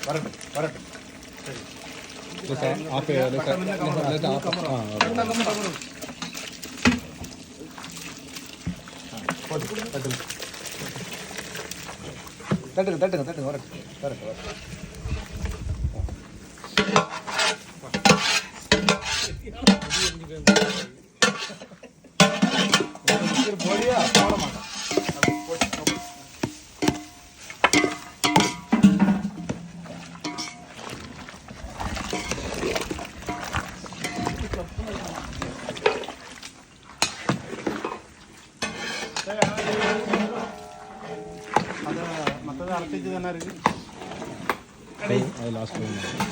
வரட்டும் வரட்டும். சரி தட்டுங்க தட்டுங்க தட்டுங்க வரட்டும் வரட்டும் வரட்டும். போடியா போட மாட்டேன். அது மற்றது அரைச்சி தானே இருக்கு. அது லாஸ்ட் எடுத்துருக்கேன்.